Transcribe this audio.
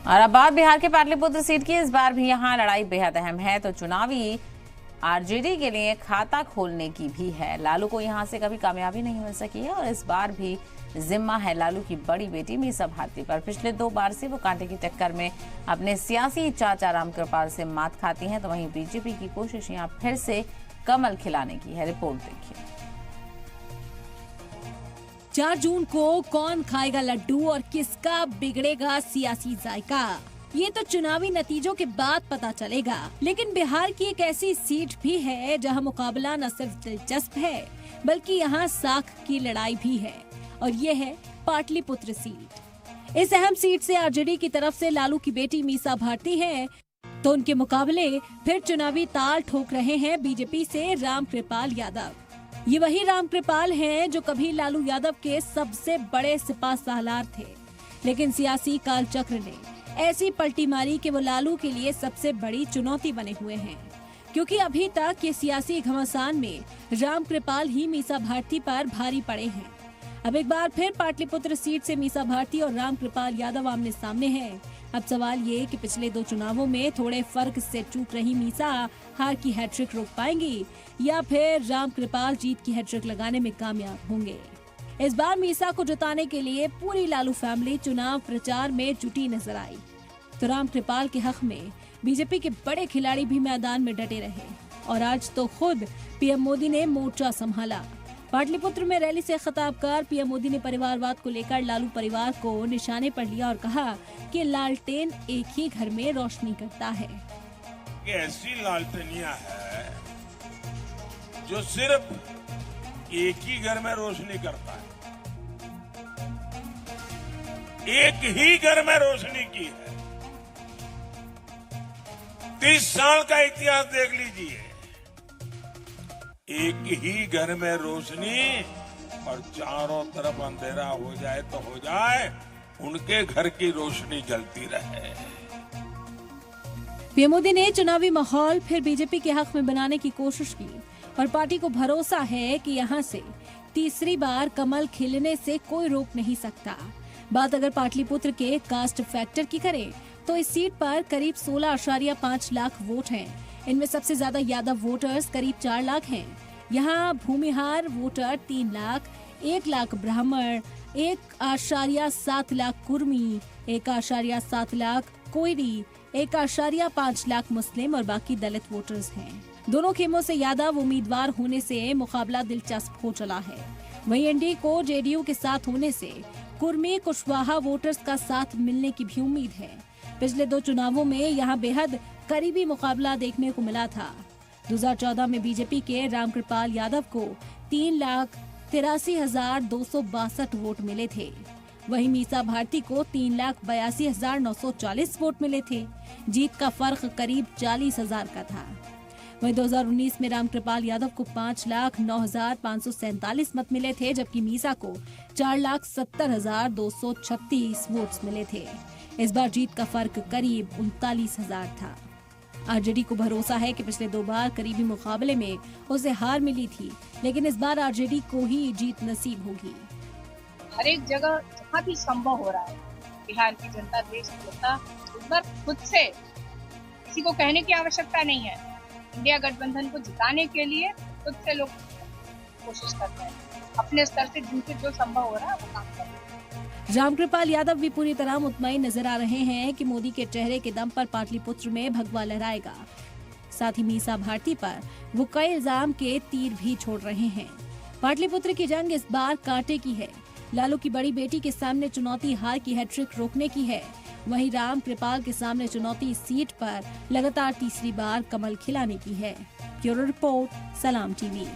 और अब बात बिहार के पाटलिपुत्र सीट की। इस बार भी यहाँ लड़ाई बेहद अहम है, तो चुनावी आरजेडी के लिए खाता खोलने की भी है। लालू को यहाँ से कभी कामयाबी नहीं मिल सकी है और इस बार भी जिम्मा है लालू की बड़ी बेटी मीसा भारती पर। पिछले 2 बार से वो कांटे की टक्कर में अपने सियासी चाचा रामकृपाल से मात खाती हैं, तो वहीं बीजेपी की कोशिश यहाँ फिर से कमल खिलाने की है। रिपोर्ट देखिए। 4 जून को कौन खाएगा लड्डू और किसका बिगड़ेगा सियासी जायका, ये तो चुनावी नतीजों के बाद पता चलेगा। लेकिन बिहार की एक ऐसी सीट भी है जहां मुकाबला न सिर्फ दिलचस्प है बल्कि यहां साख की लड़ाई भी है, और ये है पाटलिपुत्र सीट। इस अहम सीट से आरजेडी की तरफ से लालू की बेटी मीसा भारती है, तो उनके मुकाबले फिर चुनावी ताल ठोक रहे हैं बीजेपी से रामकृपाल यादव। ये वही रामकृपाल हैं जो कभी लालू यादव के सबसे बड़े सिपा सालार थे, लेकिन सियासी कालचक्र ने ऐसी पलटी मारी कि वो लालू के लिए सबसे बड़ी चुनौती बने हुए हैं, क्योंकि अभी तक ये सियासी घमासान में रामकृपाल ही मीसा भारती पर भारी पड़े हैं। अब एक बार फिर पाटलिपुत्र सीट से मीसा भारती और रामकृपाल यादव आमने सामने हैं। अब सवाल ये कि पिछले 2 चुनावों में थोड़े फर्क से चूक रही मीसा हार की हैट्रिक रोक पाएंगी या फिर रामकृपाल जीत की हैट्रिक लगाने में कामयाब होंगे। इस बार मीसा को जिताने के लिए पूरी लालू फैमिली चुनाव प्रचार में जुटी नजर आई, तो रामकृपाल के हक में बीजेपी के बड़े खिलाड़ी भी मैदान में डटे रहे और आज तो खुद पीएम मोदी ने मोर्चा संभाला। पाटलिपुत्र में रैली से खिताब कर पीएम मोदी ने परिवारवाद को लेकर लालू परिवार को निशाने पर लिया और कहा कि लालटेन एक ही घर में रोशनी करता है। ऐसी लालटेनियां है जो सिर्फ एक ही घर में रोशनी करता है, एक ही घर में रोशनी की है। 30 साल का इतिहास देख लीजिए, एक ही घर में रोशनी और चारों तरफ अंधेरा हो जाए तो हो जाए, उनके घर की रोशनी जलती रहे। पीएम मोदी ने चुनावी माहौल फिर बीजेपी के हक में बनाने की कोशिश की और पार्टी को भरोसा है कि यहां से तीसरी बार कमल खिलने से कोई रोक नहीं सकता। बात अगर पाटलिपुत्र के कास्ट फैक्टर की करें तो इस सीट पर करीब 16.5 लाख वोट हैं। इनमें सबसे ज्यादा यादव वोटर्स करीब 4 लाख हैं। यहाँ भूमिहार वोटर 3 लाख, 1 लाख ब्राह्मण, 1.7 लाख कुर्मी, 1.7 लाख कोयरी, 1.5 लाख मुस्लिम और बाकी दलित वोटर्स हैं। दोनों खेमों से यादव उम्मीदवार होने से मुकाबला दिलचस्प हो चला है। वहीं एनडीए को जेडीयू के साथ होने से कुर्मी कुशवाहा वोटर्स का साथ मिलने की भी उम्मीद है। पिछले 2 चुनावों में यहाँ बेहद करीबी मुकाबला देखने को मिला था। 2014 में बीजेपी के रामकृपाल यादव को 3,83,262 वोट मिले थे। वहीं मीसा भारती को 3,82,940 वोट मिले थे। जीत का फर्क करीब 40,000 का था। वहीं 2019 में रामकृपाल यादव को 5,09,547 मत मिले थे, जबकि मीसा को 4,70,236 वोट्स मिले थे। इस बार जीत का फर्क करीब 39,000 था। आरजेडी को भरोसा है कि पिछले 2 बार करीबी मुकाबले में उसे हार मिली थी, लेकिन इस बार आरजेडी को ही जीत नसीब होगी। हर एक जगह जहाँ भी संभव हो रहा है, बिहार की जनता, देश की जनता इस बार खुद से, किसी को कहने की आवश्यकता नहीं है, इंडिया गठबंधन को जिताने के लिए खुद से लोग कोशिश करते हैं। अपने स्तर से जिनसे जो संभव हो रहा है वो काम कर रहे हैं। रामकृपाल यादव भी पूरी तरह मुतमईन नजर आ रहे हैं कि मोदी के चेहरे के दम पर पाटलिपुत्र में भगवा लहराएगा। साथ ही मीसा भारती पर वो कई इल्जाम के तीर भी छोड़ रहे हैं। पाटलिपुत्र की जंग इस बार कांटे की है। लालू की बड़ी बेटी के सामने चुनौती हार की हैट्रिक रोकने की है। वहीं रामकृपाल के सामने चुनौती सीट पर लगातार तीसरी बार कमल खिलाने की है। ब्यूरो रिपोर्ट, सलाम टीवी।